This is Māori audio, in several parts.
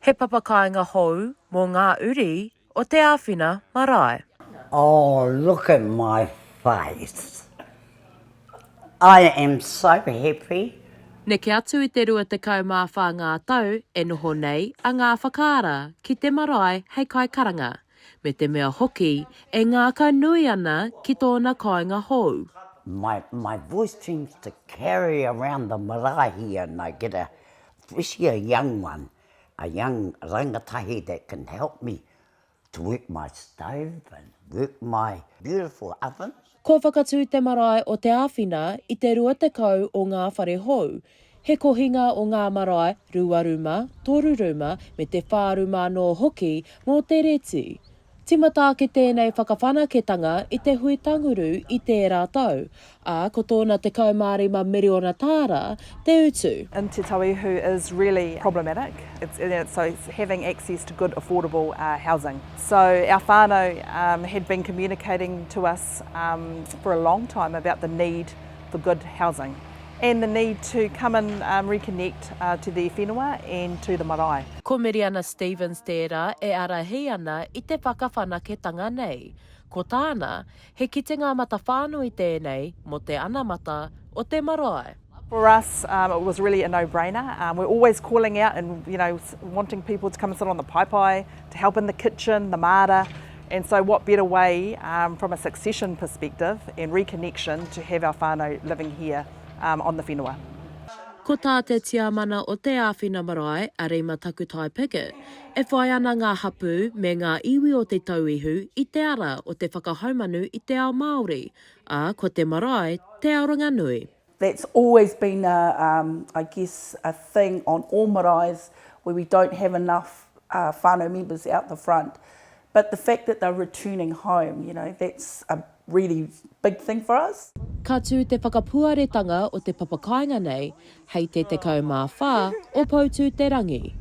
He papakāinga hou mō ngā uri o Te Āwhina Marae. Oh, look at my face. I am so happy. Neke atu I te rua te kaumāwha ngā tau e noho nei a ngā whakaara ki te marae hei kai karanga. Me te mea hoki e ngāka nui ana ki tōna kāinga hou. My voice seems to carry around the marae here, and I get especially a young one, a young rangatahi that can help me to work my stove and work my beautiful oven. Ko whakatū te marae o te āwhina I te rua te kau o ngā whare hou. He kohinga o ngā marae ruaruma, toruruma me te whāruma no hoki mō te reti. Timata ke tēnei whakawhanaketanga I te hui tanguru I tērā tau, a ko tōna te kaumārima miriona tāra, te utu. In Te Āwhina is really problematic. So it's having access to good, affordable housing. So our whānau had been communicating to us for a long time about the need for good housing and the need to come and reconnect to their whenua and to the marae. Ko Miriana Stevens tērā e arahi ana I te whakawhanaketanga nei. Ko tāna, he kitenga mata whānui tēnei mo te ana mata o te marae. For us, it was really a no-brainer. We're always calling out and wanting people to come and sit on the paipai, to help in the kitchen, the mara. And so what better way from a succession perspective and reconnection to have our whānau living here on the whenua. Ko tā te tiamana o Te Āwhina Marae a reima takutai piki, e whai ana ngā hapu me ngā iwi o te tauihu I te ara o te whakahaumanu I te ao Māori, a ko te marae te aoranga nui. That's always been, I guess, a thing on all maraes where we don't have enough whānau members out the front. But the fact that they're returning home, that's a really big thing for us. Ka tū te whakapuaretanga o te papakāinga nei, hei te kaumā whā o poutu te rangi.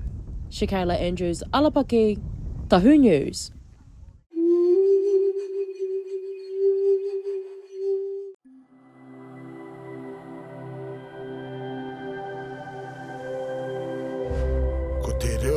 Shakayla Andrews-Alapaki, Tahu News. Ko te reo